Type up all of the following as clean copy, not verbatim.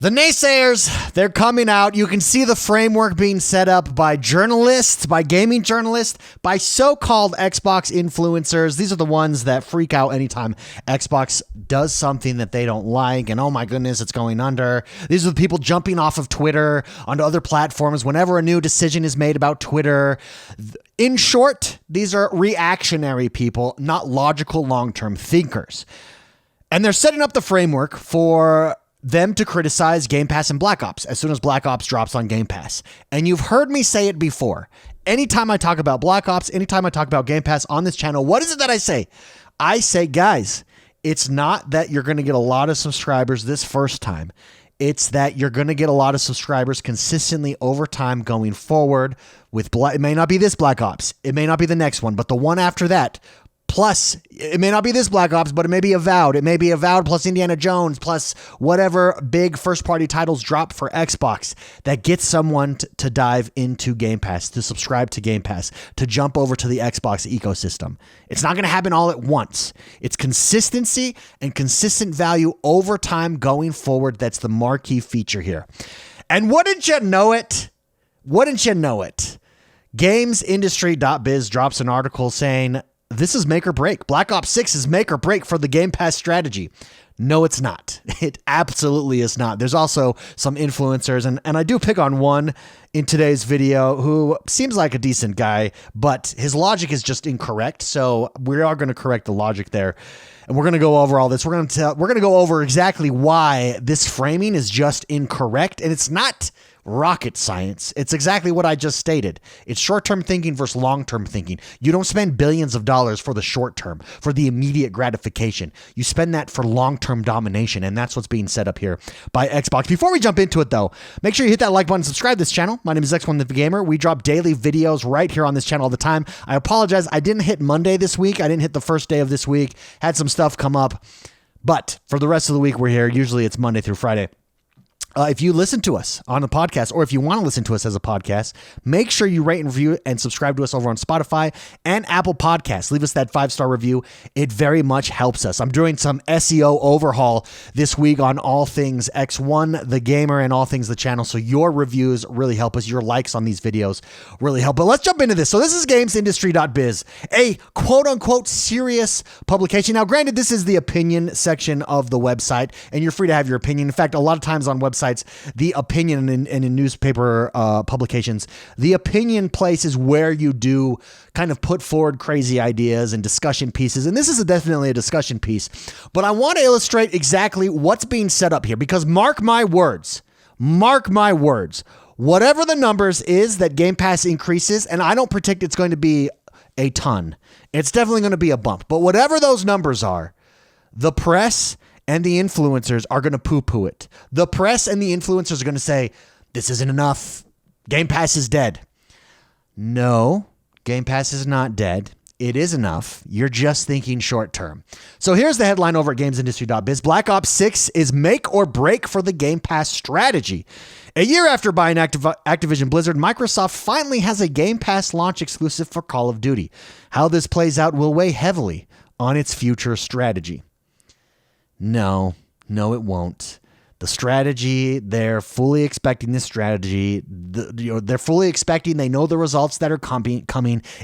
The naysayers, they're coming out. You can see the framework being set up by journalists, by gaming journalists, by so-called Xbox influencers. These are the ones that freak out anytime Xbox does something that they don't like, and oh my goodness, it's going under. These are the people jumping off of Twitter onto other platforms whenever a new decision is made about Twitter. In short, these are reactionary people, not logical long-term thinkers. And they're setting up the framework for them to criticize Game Pass and Black Ops as soon as Black Ops drops on Game Pass. And you've heard me say it before. Anytime I talk about Black Ops, anytime I talk about Game Pass on this channel, what is it that I say? I say, guys, it's not that you're going to get a lot of subscribers this first time. It's that you're going to get a lot of subscribers consistently over time going forward with it may not be this Black Ops. It may not be the next one, but the one after that. Plus, it may not be this Black Ops, but it may be Avowed. It may be Avowed plus Indiana Jones plus whatever big first-party titles drop for Xbox that gets someone to dive into Game Pass, to subscribe to Game Pass, to jump over to the Xbox ecosystem. It's not going to happen all at once. It's consistency and consistent value over time going forward. That's the marquee feature here. And wouldn't you know it? Wouldn't you know it? GamesIndustry.biz drops an article saying, this is make or break. Black Ops 6 is make or break for the Game Pass strategy. No, it's not. It absolutely is not. There's also some influencers, and I do pick on one in today's video who seems like a decent guy, but his logic is just incorrect. So we are going to correct the logic there. And we're going to go over all this. We're going to go over exactly why this framing is just incorrect, and it's not rocket science. It's exactly what I just stated. It's short-term thinking versus long-term thinking. You don't spend billions of dollars for the short term, for the immediate gratification. You spend that for long-term domination, and that's what's being set up here by Xbox. Before we jump into it, though, make sure you hit that like button, subscribe to this channel. My name is X1 the Gamer. We drop daily videos right here on this channel all the time. I apologize. I didn't hit Monday this week. I didn't hit the first day of this week. Had some stuff come up, but for the rest of the week, we're here. Usually it's Monday through Friday. If you listen to us on a podcast, or if you want to listen to us as a podcast, make sure you rate and review and subscribe to us over on Spotify and Apple Podcasts. Leave us that 5-star review. It very much helps us. I'm doing some SEO overhaul this week on all things X1 the Gamer and all things the channel. So your reviews really help us. Your likes on these videos really help. But let's jump into this. So this is GamesIndustry.biz, a quote unquote serious publication. Now, granted, this is the opinion section of the website, and you're free to have your opinion. In fact, a lot of times on websites, the opinion and in newspaper publications, the opinion place is where you do kind of put forward crazy ideas and discussion pieces. And this is definitely a discussion piece, but I want to illustrate exactly what's being set up here, because mark my words, whatever the numbers is that Game Pass increases, and I don't predict it's going to be a ton. It's definitely going to be a bump, but whatever those numbers are, the press and the influencers are going to poo-poo it. The press and the influencers are going to say, this isn't enough. Game Pass is dead. No, Game Pass is not dead. It is enough. You're just thinking short term. So here's the headline over at GamesIndustry.biz. Black Ops 6 is make or break for the Game Pass strategy. A year after buying Activision Blizzard, Microsoft finally has a Game Pass launch exclusive for Call of Duty. How this plays out will weigh heavily on its future strategy. No, it won't. The strategy, they're fully expecting this strategy. They're fully expecting, they know the results that are coming.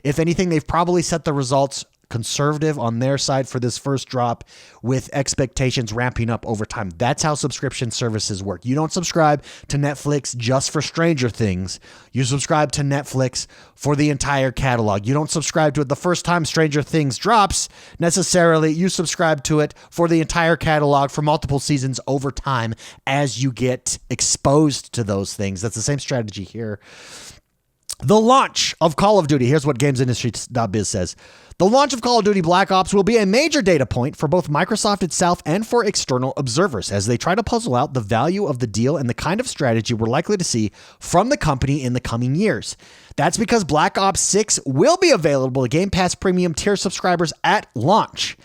If anything, they've probably set the results conservative on their side for this first drop, with expectations ramping up over time. That's how subscription services work. You don't subscribe to Netflix just for Stranger Things. You subscribe to Netflix for the entire catalog. You don't subscribe to it the first time Stranger Things drops necessarily. You subscribe to it for the entire catalog for multiple seasons over time as you get exposed to those things. That's the same strategy here. The launch of Call of Duty. Here's what GamesIndustry.biz says. The launch of Call of Duty Black Ops will be a major data point for both Microsoft itself and for external observers as they try to puzzle out the value of the deal and the kind of strategy we're likely to see from the company in the coming years. That's because Black Ops 6 will be available to Game Pass Premium tier subscribers at launch.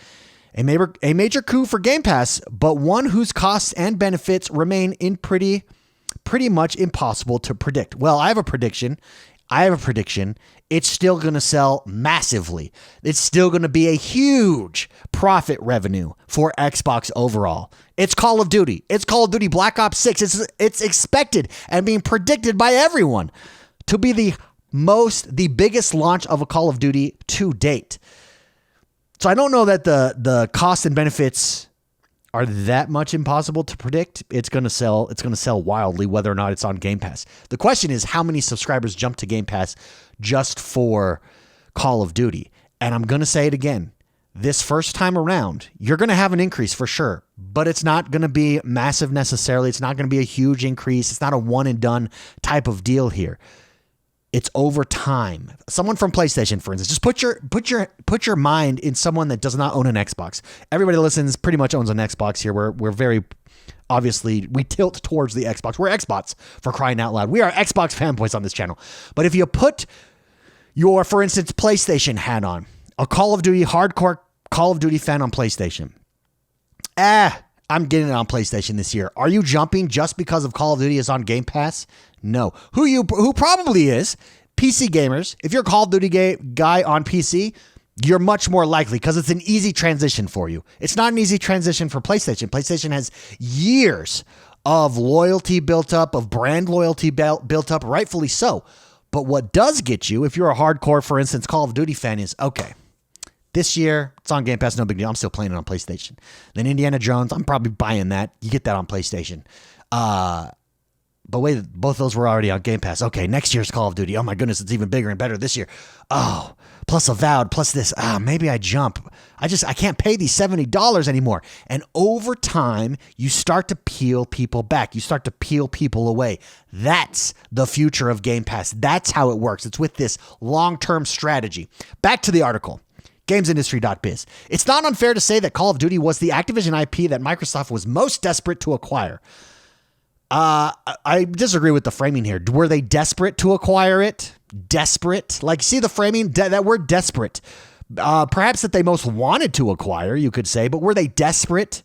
A major coup for Game Pass, but one whose costs and benefits remain in pretty much impossible to predict. Well, I have a prediction. It's still going to sell massively. It's still going to be a huge profit revenue for Xbox overall. It's Call of Duty. It's Call of Duty Black Ops 6. It's expected and being predicted by everyone to be the biggest launch of a Call of Duty to date. So I don't know that the cost and benefits are that much impossible to predict. It's going to sell wildly whether or not it's on Game Pass. The question is how many subscribers jump to Game Pass just for Call of Duty. And I'm going to say it again. This first time around, you're going to have an increase for sure, but it's not going to be massive necessarily. It's not going to be a huge increase. It's not a one and done type of deal here. It's over time. Someone from PlayStation, for instance, just put your mind in someone that does not own an Xbox. Everybody that listens pretty much owns an Xbox here. We're very obviously we tilt towards the Xbox. We're Xbox for crying out loud. We are Xbox fanboys on this channel. But if you put your, for instance, PlayStation hat on, a Call of Duty hardcore Call of Duty fan on PlayStation. I'm getting it on PlayStation this year. Are you jumping just because of Call of Duty is on Game Pass? No. Who probably is, PC gamers. If you're a Call of Duty guy on PC, you're much more likely because it's an easy transition for you. It's not an easy transition for PlayStation. PlayStation has years of loyalty built up, of brand loyalty built up, rightfully so. But what does get you, if you're a hardcore, for instance, Call of Duty fan, is, okay, this year, it's on Game Pass, no big deal. I'm still playing it on PlayStation. Then Indiana Jones, I'm probably buying that. You get that on PlayStation. But wait, both those were already on Game Pass. Okay, next year's Call of Duty. Oh my goodness, it's even bigger and better this year. Oh, plus Avowed, plus this. Maybe I jump. I can't pay these $70 anymore. And over time, you start to peel people back. You start to peel people away. That's the future of Game Pass. That's how it works. It's with this long-term strategy. Back to the article. GamesIndustry.biz. It's not unfair to say that Call of Duty was the Activision IP that Microsoft was most desperate to acquire. I disagree with the framing here. Were they desperate to acquire it? Desperate? Like, see the framing? that word desperate. Perhaps that they most wanted to acquire, you could say, but were they desperate?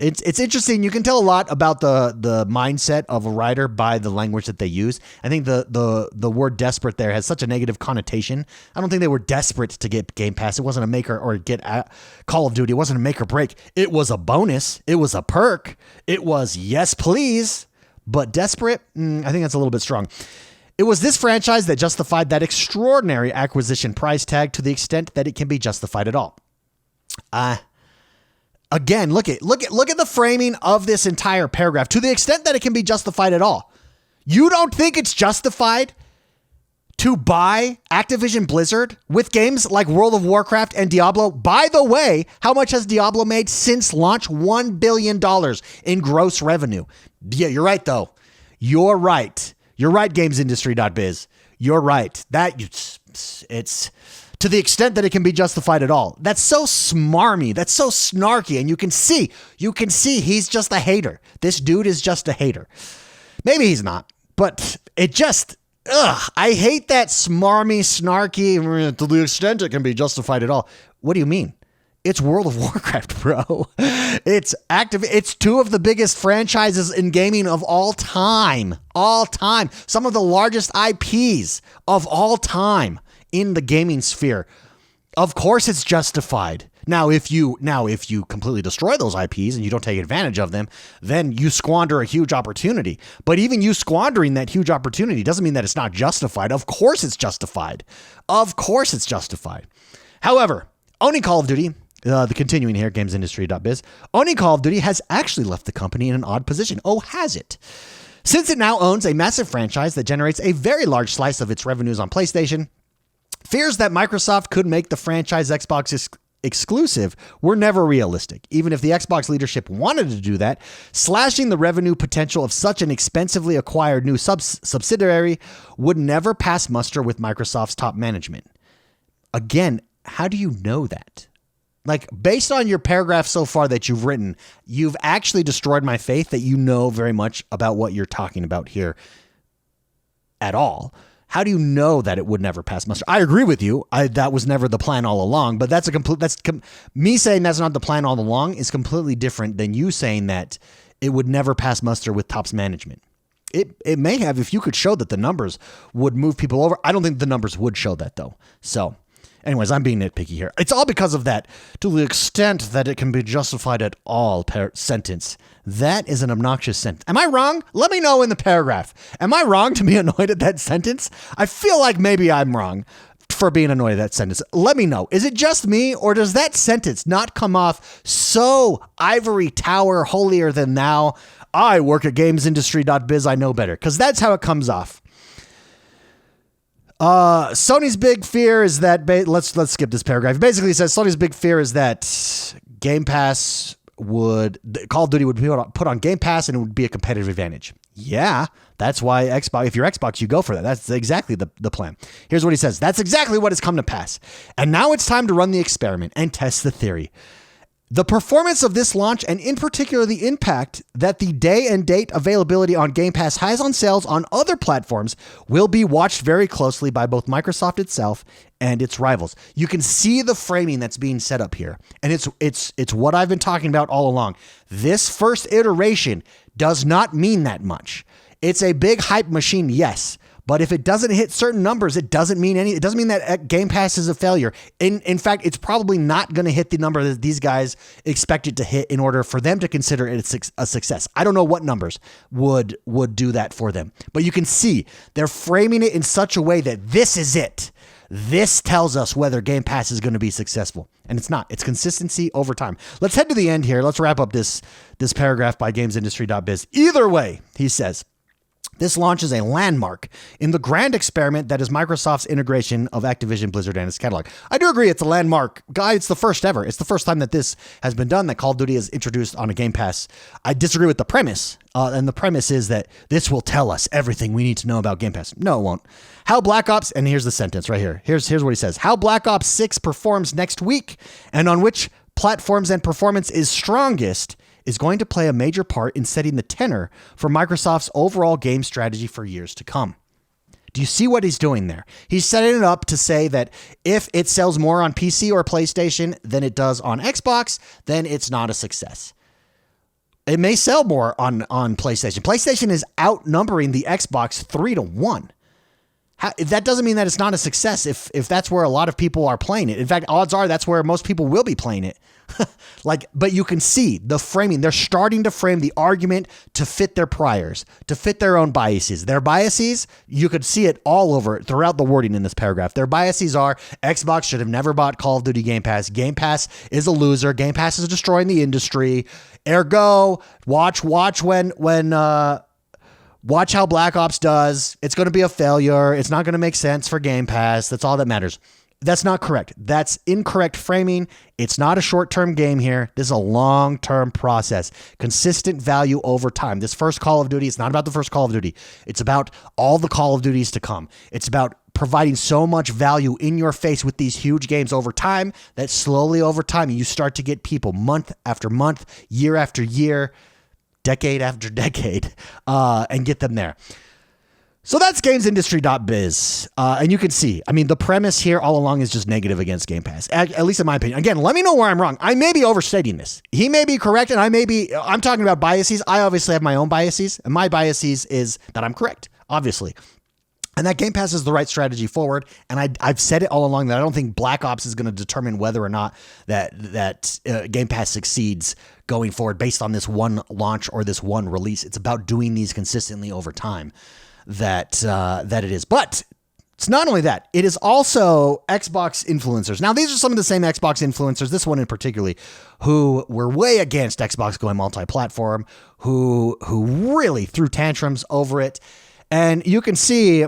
It's interesting. You can tell a lot about the mindset of a writer by the language that they use. I think the word desperate there has such a negative connotation. I don't think they were desperate to get Game Pass. It wasn't a make or get Call of Duty. It wasn't a make or break. It was a bonus. It was a perk. It was yes, please. But desperate, I think that's a little bit strong. It was this franchise that justified that extraordinary acquisition price tag to the extent that it can be justified at all. Again, look at the framing of this entire paragraph. To the extent that it can be justified at all. You don't think it's justified to buy Activision Blizzard with games like World of Warcraft and Diablo? By the way, how much has Diablo made since launch? $1 billion in gross revenue. Yeah, you're right, though. You're right. You're right, GamesIndustry.biz. You're right. It's to the extent that it can be justified at all. That's so smarmy. That's so snarky. And you can see he's just a hater. This dude is just a hater. Maybe he's not, but it just, I hate that smarmy, snarky, to the extent it can be justified at all. What do you mean? It's World of Warcraft, bro. It's active. It's two of the biggest franchises in gaming of all time. All time. Some of the largest IPs of all time in the gaming sphere. Of course it's justified. Now if you completely destroy those IPs and you don't take advantage of them, then you squander a huge opportunity. But even you squandering that huge opportunity doesn't mean that it's not justified. Of course it's justified. Of course it's justified. However, owning Call of Duty, the continuing here, GamesIndustry.biz, owning Call of Duty has actually left the company in an odd position. Oh, has it? Since it now owns a massive franchise that generates a very large slice of its revenues on PlayStation, fears that Microsoft could make the franchise Xbox exclusive were never realistic. Even if the Xbox leadership wanted to do that, slashing the revenue potential of such an expensively acquired new subsidiary would never pass muster with Microsoft's top management. Again, how do you know that? Like, based on your paragraph so far that you've written, you've actually destroyed my faith that you know very much about what you're talking about here at all. How do you know that it would never pass muster? I agree with you. That was never the plan all along, but me saying that's not the plan all along is completely different than you saying that it would never pass muster with Top's management. It may have if you could show that the numbers would move people over. I don't think the numbers would show that, though. So Anyways, I'm being nitpicky here. It's all because of that. To the extent that it can be justified at all sentence. That is an obnoxious sentence. Am I wrong? Let me know in the paragraph. Am I wrong to be annoyed at that sentence? I feel like maybe I'm wrong for being annoyed at that sentence. Let me know. Is it just me, or does that sentence not come off so ivory tower, holier than thou? I work at gamesindustry.biz. I know better, because that's how it comes off. Sony's big fear is that let's skip this paragraph. It basically says Sony's big fear is that Game Pass Call of Duty would be put on Game Pass and it would be a competitive advantage. Yeah, that's why Xbox, if you're Xbox, you go for that. That's exactly the plan. Here's what he says. That's exactly what has come to pass. And now it's time to run the experiment and test the theory. The performance of this launch, and in particular the impact that the day and date availability on Game Pass has on sales on other platforms, will be watched very closely by both Microsoft itself and its rivals. You can see the framing that's being set up here. And it's what I've been talking about all along. This first iteration does not mean that much. It's a big hype machine, yes. But if it doesn't hit certain numbers, it doesn't mean that Game Pass is a failure. In fact, it's probably not going to hit the number that these guys expect it to hit in order for them to consider it a success. I don't know what numbers would do that for them. But you can see they're framing it in such a way that this is it. This tells us whether Game Pass is going to be successful. And it's not. It's consistency over time. Let's head to the end here. Let's wrap up this paragraph by gamesindustry.biz. Either way, he says, this launch is a landmark in the grand experiment that is Microsoft's integration of Activision Blizzard and its catalog. I do agree it's a landmark. Guy, it's the first ever. It's the first time that this has been done, that Call of Duty is introduced on a Game Pass. I disagree with the premise. And the premise is that this will tell us everything we need to know about Game Pass. No, it won't. How Black Ops, and here's the sentence right here. Here's what he says. How Black Ops 6 performs next week and on which platforms and performance is strongest is going to play a major part in setting the tenor for Microsoft's overall game strategy for years to come. Do you see what he's doing there? He's setting it up to say that if it sells more on PC or PlayStation than it does on Xbox, then it's not a success. It may sell more on PlayStation. PlayStation is outnumbering the Xbox 3-1. That doesn't mean that it's not a success if that's where a lot of people are playing it. In fact, odds are that's where most people will be playing it. But you can see the framing. They're starting to frame the argument to fit their priors, to fit their own biases. Their biases, you could see it all over throughout the wording in this paragraph. Their biases are Xbox should have never bought Call of Duty Game Pass. Game Pass is a loser. Game Pass is destroying the industry. Ergo, watch how Black Ops does. It's going to be a failure. It's not going to make sense for Game Pass. That's all that matters. That's not correct. That's incorrect framing. It's not a short-term game here. This is a long-term process. Consistent value over time. This first Call of Duty, it's not about the first Call of Duty. It's about all the Call of Duties to come. It's about providing so much value in your face with these huge games over time that slowly over time you start to get people month after month, year after year, decade after decade, and get them there. So that's gamesindustry.biz. And you can see, I mean, the premise here all along is just negative against Game Pass, at least in my opinion. Again, let me know where I'm wrong. I may be overstating this. He may be correct, and I'm talking about biases. I obviously have my own biases, and my biases is that I'm correct, obviously. And that Game Pass is the right strategy forward. And I've said it all along that I don't think Black Ops is going to determine whether or not that Game Pass succeeds going forward based on this one launch or this one release. It's about doing these consistently over time that it is. But it's not only that, it is also Xbox influencers. Now, these are some of the same Xbox influencers, this one in particular, who were way against Xbox going multi-platform, who really threw tantrums over it. And you can see,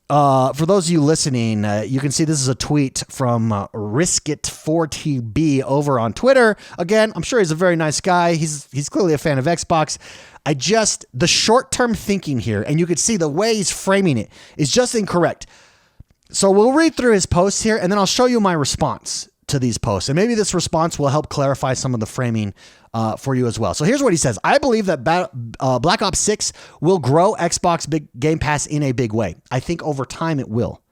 for those of you listening, you can see this is a tweet from Riskit4TB over on Twitter. Again, I'm sure he's a very nice guy. He's clearly a fan of Xbox. The short-term thinking here, and you can see the way he's framing it is just incorrect. So we'll read through his posts here, and then I'll show you my response to these posts. And maybe this response will help clarify some of the framing for you as well. So here's what he says. I believe that Black Ops 6 will grow Xbox Game Pass in a big way. I think over time it will.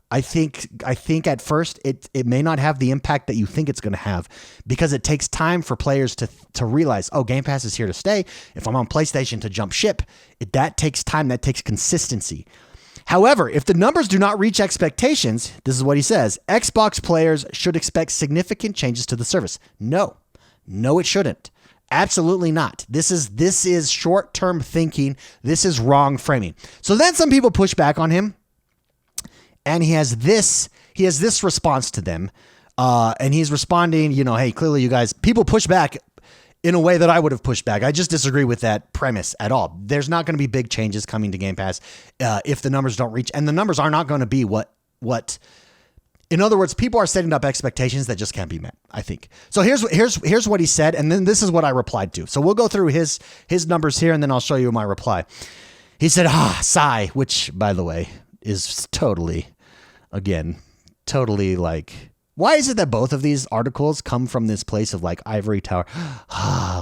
I think at first it may not have the impact that you think it's going to have, because it takes time for players to realize, oh, Game Pass is here to stay. If I'm on PlayStation to jump ship, that takes time. That takes consistency. However, if the numbers do not reach expectations, this is what he says, Xbox players should expect significant changes to the service. No, it shouldn't. Absolutely not. This is short-term thinking. This is wrong framing. So then some people push back on him, and he has this response to them. And he's responding, hey, clearly you guys, people push back in a way that I would have pushed back. I just disagree with that premise at all. There's not going to be big changes coming to Game Pass if the numbers don't reach, and the numbers are not going to be what. In other words, people are setting up expectations that just can't be met, I think. So here's what he said, and then this is what I replied to. So we'll go through his numbers here, and then I'll show you my reply. He said, sigh, which, by the way, is totally like, why is it that both of these articles come from this place of like ivory tower?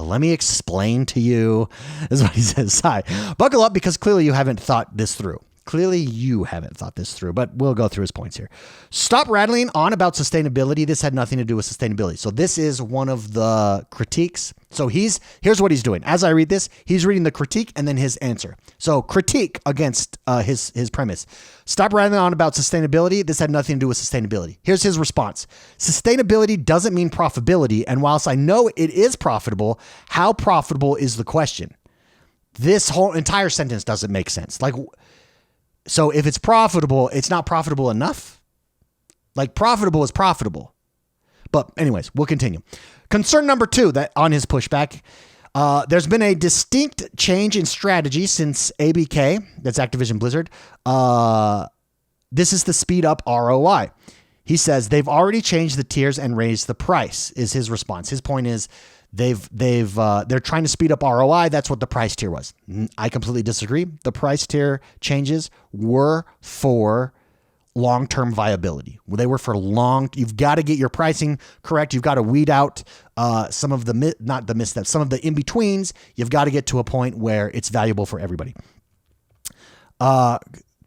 Let me explain to you. This is what he says. Sigh. Buckle up, because clearly you haven't thought this through. But we'll go through his points here. Stop rattling on about sustainability. This had nothing to do with sustainability. So this is one of the critiques. So here's what he's doing. As I read this, he's reading the critique and then his answer. So critique against his premise. Stop rattling on about sustainability. This had nothing to do with sustainability. Here's his response. Sustainability doesn't mean profitability. And whilst I know it is profitable, how profitable is the question? This whole entire sentence doesn't make sense. So if it's profitable, it's not profitable enough? Like, profitable is profitable. But anyways, we'll continue. Concern number 2 that on his pushback, there's been a distinct change in strategy since ABK, that's Activision Blizzard. This is to speed up ROI. He says they've already changed the tiers and raised the price, is his response. His point is they're trying to speed up ROI. That's what the price tier was. I completely disagree. The price tier changes were for long-term viability. They were for you've got to get your pricing correct. You've got to weed out some of not the missteps, some of the in-betweens. You've got to get to a point where it's valuable for everybody.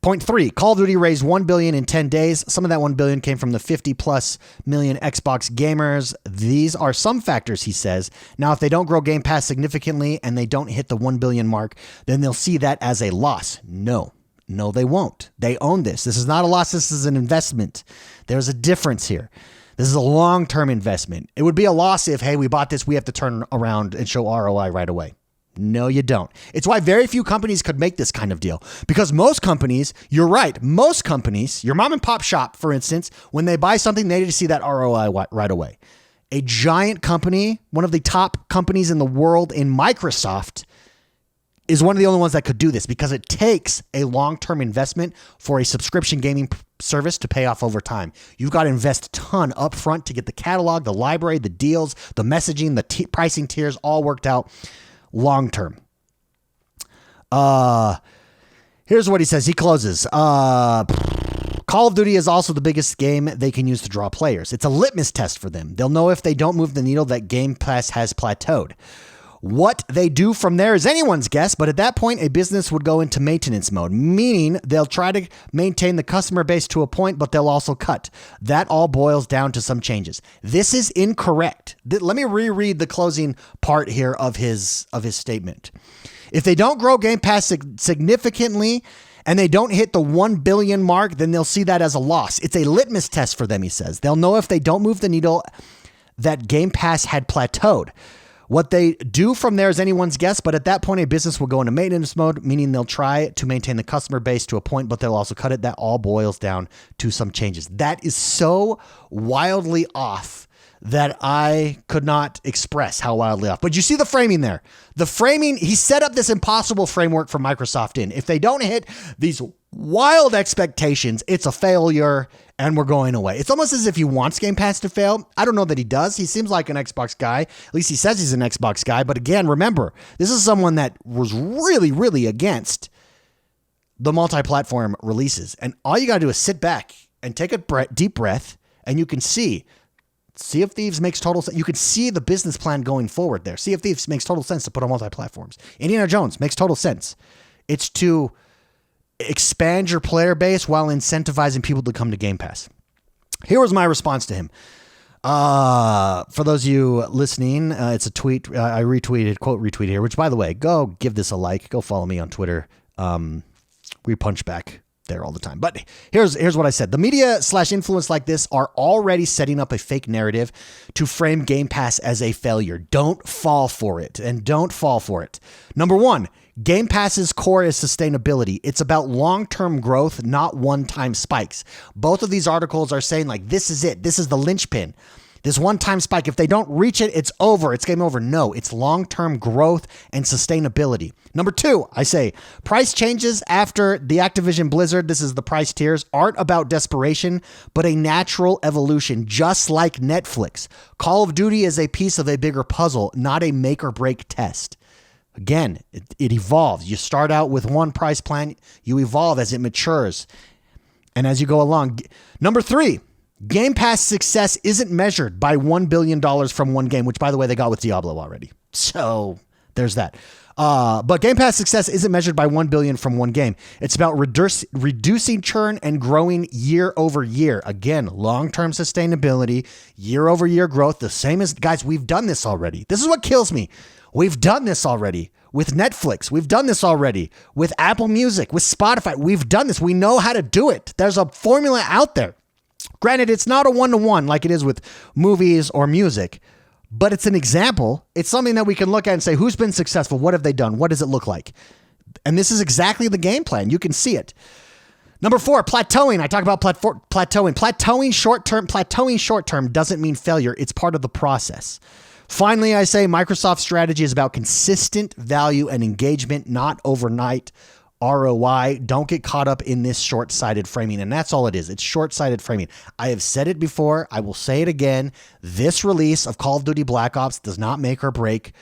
Point 3, Call of Duty raised $1 billion in 10 days. Some of that $1 billion came from the 50+ million Xbox gamers. These are some factors, he says. Now, if they don't grow Game Pass significantly and they don't hit the 1 billion mark, then they'll see that as a loss. No, they won't. They own this. This is not a loss. This is an investment. There's a difference here. This is a long-term investment. It would be a loss if, hey, we bought this, we have to turn around and show ROI right away. No, you don't. It's why very few companies could make this kind of deal, because most companies, you're right, most companies, your mom and pop shop, for instance, when they buy something, they need to see that ROI right away. A giant company, one of the top companies in the world in Microsoft, is one of the only ones that could do this, because it takes a long-term investment for a subscription gaming service to pay off over time. You've got to invest a ton up front to get the catalog, the library, the deals, the messaging, the pricing tiers all worked out long term. Here's what he says. He closes. Call of Duty is also the biggest game they can use to draw players. It's a litmus test for them. They'll know if they don't move the needle that Game Pass has plateaued. What they do from there is anyone's guess, but at that point, a business would go into maintenance mode, meaning they'll try to maintain the customer base to a point, but they'll also cut. That all boils down to some changes. This is incorrect. Let me reread the closing part here of his statement. If they don't grow Game Pass significantly and they don't hit the 1 billion mark, then they'll see that as a loss. It's a litmus test for them, he says. They'll know if they don't move the needle that Game Pass had plateaued. What they do from there is anyone's guess, but at that point, a business will go into maintenance mode, meaning they'll try to maintain the customer base to a point, but they'll also cut it. That all boils down to some changes. That is so wildly off that I could not express how wildly off. But you see the framing there. The framing, he set up this impossible framework for Microsoft in. If they don't hit these wild expectations, it's a failure and we're going away. It's almost as if he wants Game Pass to fail. I don't know that he does. He seems like an Xbox guy. At least he says he's an Xbox guy. But again, remember, this is someone that was really, really against the multi-platform releases. And all you got to do is sit back and take a deep breath, and you can see Sea of Thieves makes total sense. You can see the business plan going forward there. Sea of Thieves makes total sense to put on multi-platforms. Indiana Jones makes total sense. It's to expand your player base while incentivizing people to come to Game Pass. Here was my response to him. For those of you listening, it's a tweet I retweeted, quote retweet here, which, by the way, go give this a like. Go follow me on Twitter. We punch back. there all the time. But here's what I said. The media / influence like this are already setting up a fake narrative to frame Game Pass as a failure. Don't fall for it. And don't fall for it. Number one, Game Pass's core is sustainability. It's about long-term growth, not one-time spikes. Both of these articles are saying like, this is it. This is the linchpin. This one-time spike, if they don't reach it, it's over. It's game over. No, it's long-term growth and sustainability. Number two, I say price changes after the Activision Blizzard, this is the price tiers, aren't about desperation, but a natural evolution, just like Netflix. Call of Duty is a piece of a bigger puzzle, not a make or break test. Again, it evolves. You start out with one price plan, you evolve as it matures and as you go along. Number three, Game Pass success isn't measured by $1 billion from one game, which, by the way, they got with Diablo already. So there's that. But Game Pass success isn't measured by $1 billion from one game. It's about reducing churn and growing year over year. Again, long-term sustainability, year over year growth. The same as, guys, we've done this already. This is what kills me. We've done this already with Netflix. We've done this already with Apple Music, with Spotify. We've done this. We know how to do it. There's a formula out there. Granted, it's not a one-to-one like it is with movies or music, but it's an example. It's something that we can look at and say, who's been successful? What have they done? What does it look like? And this is exactly the game plan. You can see it. Number four, plateauing. I talk about plateauing. Plateauing short-term doesn't mean failure. It's part of the process. Finally, I say Microsoft's strategy is about consistent value and engagement, not overnight ROI. Don't get caught up in this short-sighted framing. And that's all it is. It's short-sighted framing. I have said it before. I will say it again. This release of Call of Duty Black Ops does not make or break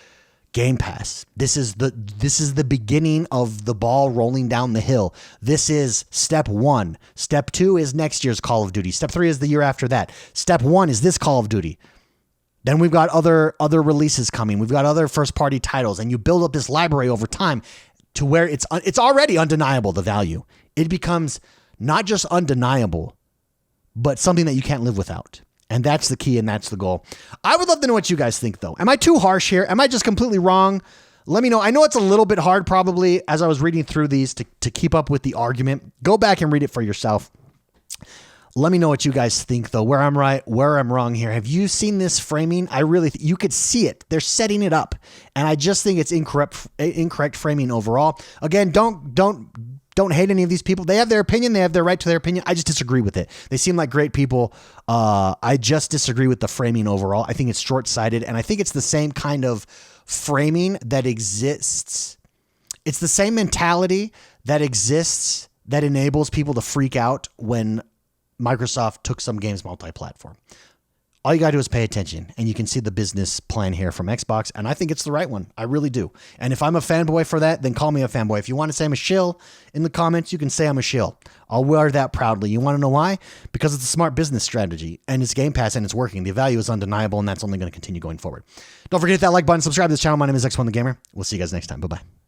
Game Pass. This is the beginning of the ball rolling down the hill. This is step one. Step two is next year's Call of Duty. Step three is the year after that. Step one is this Call of Duty. Then we've got other releases coming. We've got other first-party titles. And you build up this library over time to where it's already undeniable, the value. It becomes not just undeniable, but something that you can't live without. And that's the key, and that's the goal. I would love to know what you guys think, though. Am I too harsh here? Am I just completely wrong? Let me know. I know it's a little bit hard, probably, as I was reading through these to keep up with the argument. Go back and read it for yourself. Let me know what you guys think, though, where I'm right, where I'm wrong here. Have you seen this framing? I really think you could see it. They're setting it up, and I just think it's incorrect framing overall. Again, don't hate any of these people. They have their opinion. They have their right to their opinion. I just disagree with it. They seem like great people. I just disagree with the framing overall. I think it's short-sighted, and I think it's the same kind of framing that exists. It's the same mentality that exists that enables people to freak out when Microsoft took some games multi-platform. All you got to do is pay attention, and you can see the business plan here from Xbox, and I think it's the right one. I really do. And if I'm a fanboy for that, then call me a fanboy. If you want to say I'm a shill in the comments, you can say I'm a shill. I'll wear that proudly. You want to know why? Because it's a smart business strategy, and it's Game Pass, and it's working. The value is undeniable, and that's only going to continue going forward. Don't forget to hit that like button, subscribe to this channel. My name is X1 the Gamer. We'll see you guys next time. Bye-bye.